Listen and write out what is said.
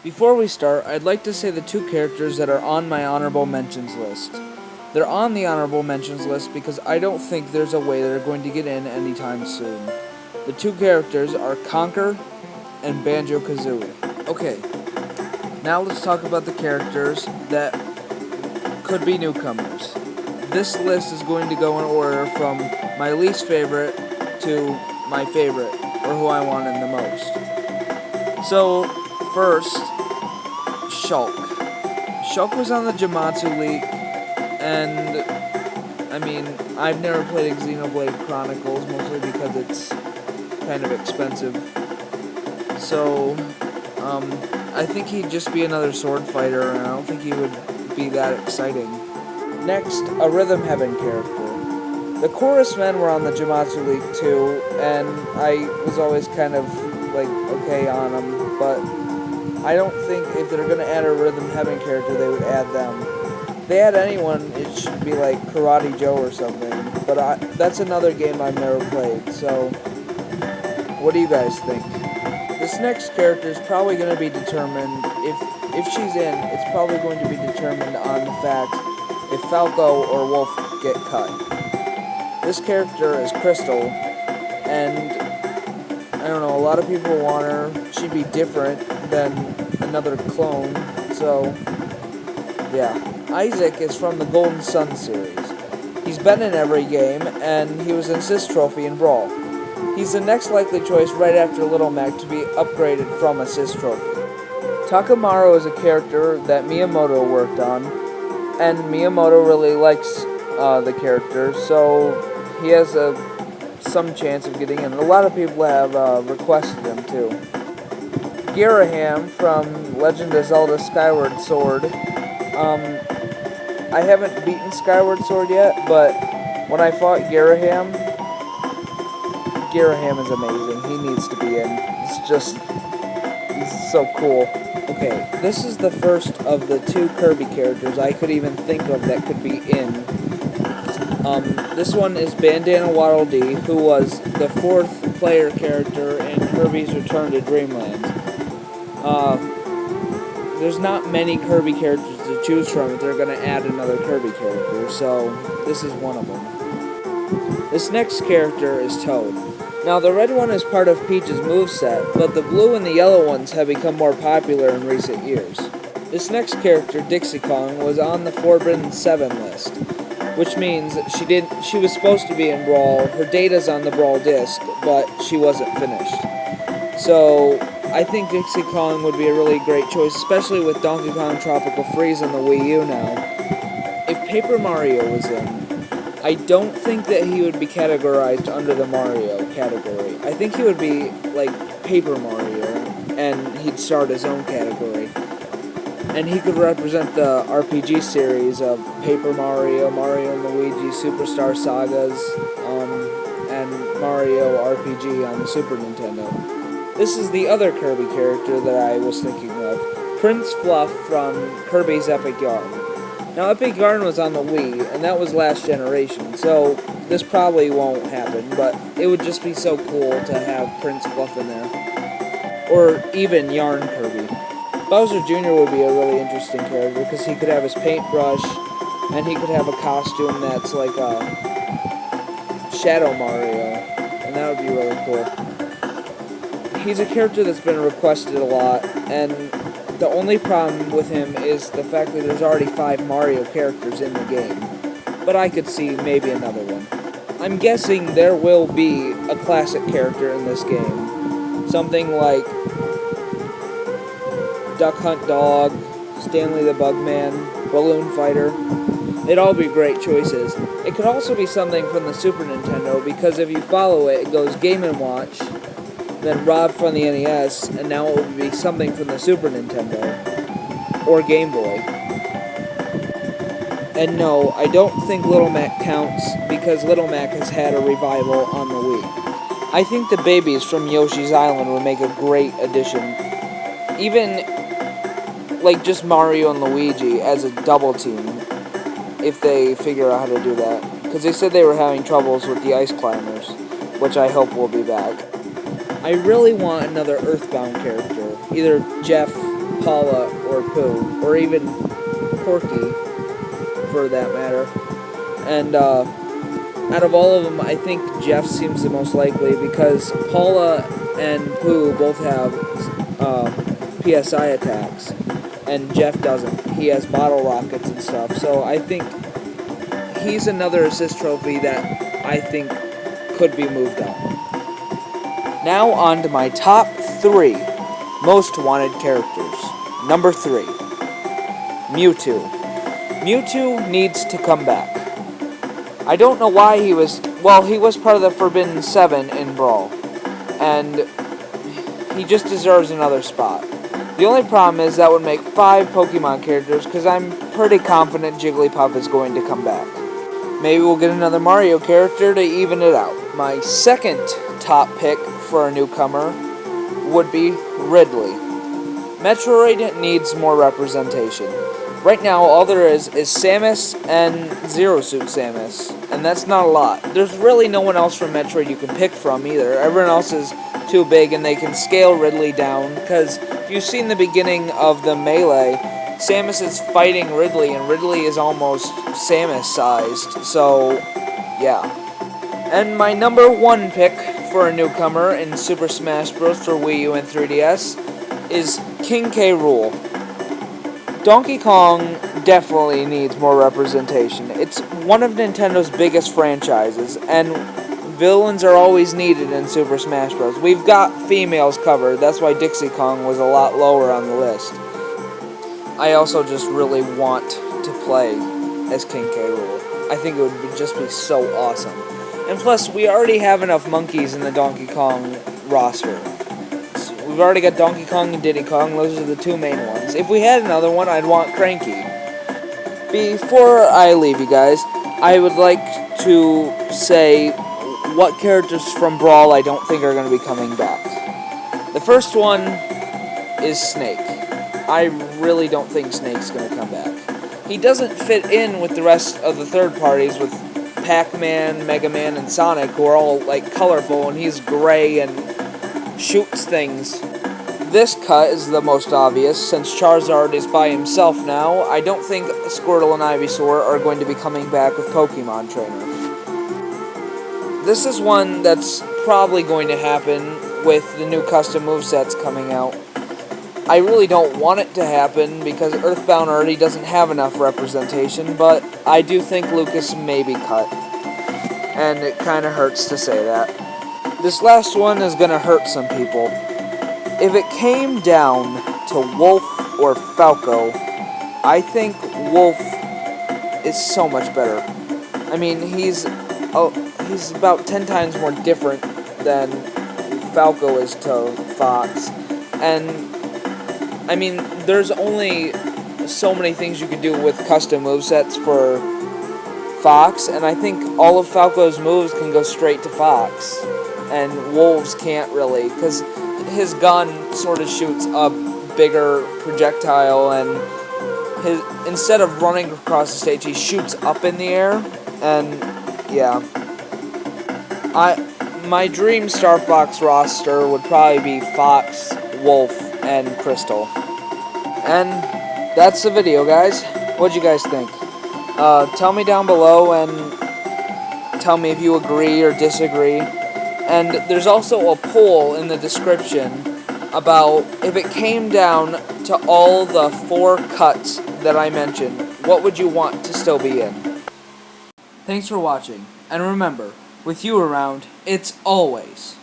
Before we start, I'd like to say the two characters that are on my honorable mentions list. They're on the honorable mentions list because I don't think there's a way they're going to get in anytime soon. The two characters are Conker and Banjo-Kazooie. Okay, now let's talk about the characters that could be newcomers. This list is going to go in order from my least favorite to my favorite, or who I want in the most. So, first, Shulk. Shulk was on the Jamatsu League, and I've never played Xenoblade Chronicles, mostly because it's kind of expensive. So, I think he'd just be another sword fighter, and I don't think he would be that exciting. Next, a Rhythm Heaven character. The Chorus Men were on the Jamatsu League too, and I was always kind of okay on them, but I don't think if they're going to add a Rhythm Heaven character, they would add them. If they add anyone, it should be like Karate Joe or something, but that's another game I've never played, so what do you guys think? This next character is probably going to be determined, if she's in, it's probably going to be determined on the fact if Falco or Wolf get cut. This character is Crystal, and I don't know, a lot of people want her. She'd be different than another clone, so yeah. Isaac is from the Golden Sun series. He's been in every game, and he was an assist trophy in Brawl. He's the next likely choice right after Little Mac to be upgraded from assist trophy. Takumaru is a character that Miyamoto worked on, and Miyamoto really likes the character, so he has some chance of getting in. A lot of people have requested him too. Giraham from Legend of Zelda Skyward Sword. I haven't beaten Skyward Sword yet, but when I fought Giraham is amazing. He needs to be in. He's so cool. Okay, this is the first of the two Kirby characters I could even think of that could be in. This one is Bandana Waddle Dee, who was the fourth player character in Kirby's Return to Dreamland. There's not many Kirby characters to choose from if they're going to add another Kirby character, so this is one of them. This next character is Toad. Now, the red one is part of Peach's moveset, but the blue and the yellow ones have become more popular in recent years. This next character, Dixie Kong, was on the Forbidden 7 list, which means she was supposed to be in Brawl. Her data's on the Brawl disc, but she wasn't finished. So, I think Dixie Kong would be a really great choice, especially with Donkey Kong Tropical Freeze on the Wii U now. If Paper Mario was in, I don't think that he would be categorized under the Mario category. I think he would be like Paper Mario, and he'd start his own category. And he could represent the RPG series of Paper Mario, Mario and Luigi Superstar Sagas, and Mario RPG on the Super Nintendo. This is the other Kirby character that I was thinking of, Prince Fluff from Kirby's Epic Yarn. Now, Epic Yarn was on the Wii, and that was last generation, so this probably won't happen, but it would just be so cool to have Prince Fluff in there. Or even Yarn Kirby. Bowser Jr. would be a really interesting character, because he could have his paintbrush, and he could have a costume that's like a Shadow Mario, and that would be really cool. He's a character that's been requested a lot, and the only problem with him is the fact that there's already 5 Mario characters in the game. But I could see maybe another one. I'm guessing there will be a classic character in this game. Something like Duck Hunt Dog, Stanley the Bugman, Balloon Fighter. They'd all be great choices. It could also be something from the Super Nintendo, because if you follow it, it goes Game & Watch, then Rob from the NES, and now it would be something from the Super Nintendo, or Game Boy. And no, I don't think Little Mac counts, because Little Mac has had a revival on the Wii. I think the babies from Yoshi's Island would make a great addition. Even, like, just Mario and Luigi as a double team, if they figure out how to do that. Because they said they were having troubles with the Ice Climbers, which I hope will be back. I really want another Earthbound character, either Jeff Paula or Pooh, or even Porky, for that matter. And out of all of them, I think Jeff seems the most likely because Paula and Pooh both have PSI attacks, and Jeff doesn't. He has bottle rockets and stuff, so I think he's another assist trophy that I think could be moved up. Now on to my top 3 most wanted characters. Number 3, Mewtwo. Mewtwo needs to come back. I don't know why he was part of the Forbidden 7 in Brawl, and he just deserves another spot. The only problem is that would make 5 Pokemon characters, because I'm pretty confident Jigglypuff is going to come back. Maybe we'll get another Mario character to even it out. My second top pick for a newcomer would be Ridley. Metroid needs more representation. Right now, all there is Samus and Zero Suit Samus, and that's not a lot. There's really no one else from Metroid you can pick from either. Everyone else is too big, and they can scale Ridley down, because if you've seen the beginning of the Melee, Samus is fighting Ridley, and Ridley is almost Samus-sized, so yeah. And my number 1 pick for a newcomer in Super Smash Bros. For Wii U and 3DS is King K. Rool. Donkey Kong definitely needs more representation. It's one of Nintendo's biggest franchises, and villains are always needed in Super Smash Bros. We've got females covered, that's why Dixie Kong was a lot lower on the list. I also just really want to play as King K. Rool. I think it would just be so awesome. And plus, we already have enough monkeys in the Donkey Kong roster. We've already got Donkey Kong and Diddy Kong, those are the 2 main ones. If we had another one, I'd want Cranky. Before I leave you guys, I would like to say what characters from Brawl I don't think are going to be coming back. The first one is Snake. I really don't think Snake's going to come back. He doesn't fit in with the rest of the third parties with Pac-Man, Mega Man, and Sonic, who are all like colorful, and he's gray and shoots things. This cut is the most obvious, since Charizard is by himself now. I don't think Squirtle and Ivysaur are going to be coming back with Pokemon Trainer. This is one that's probably going to happen with the new custom movesets coming out. I really don't want it to happen because Earthbound already doesn't have enough representation, but I do think Lucas may be cut. And it kind of hurts to say that. This last one is going to hurt some people. If it came down to Wolf or Falco, I think Wolf is so much better. I mean, he's about 10 times more different than Falco is to Fox. And I mean, there's only so many things you can do with custom movesets for Fox, and I think all of Falco's moves can go straight to Fox, and Wolf's can't really, because his gun sort of shoots a bigger projectile, and instead of running across the stage, he shoots up in the air, and yeah. My dream Star Fox roster would probably be Fox, Wolf, and Crystal. And that's the video, guys. What'd you guys think? Tell me down below and tell me if you agree or disagree. And there's also a poll in the description about if it came down to all the 4 cuts that I mentioned, what would you want to still be in? Thanks for watching, and remember, with you around, it's always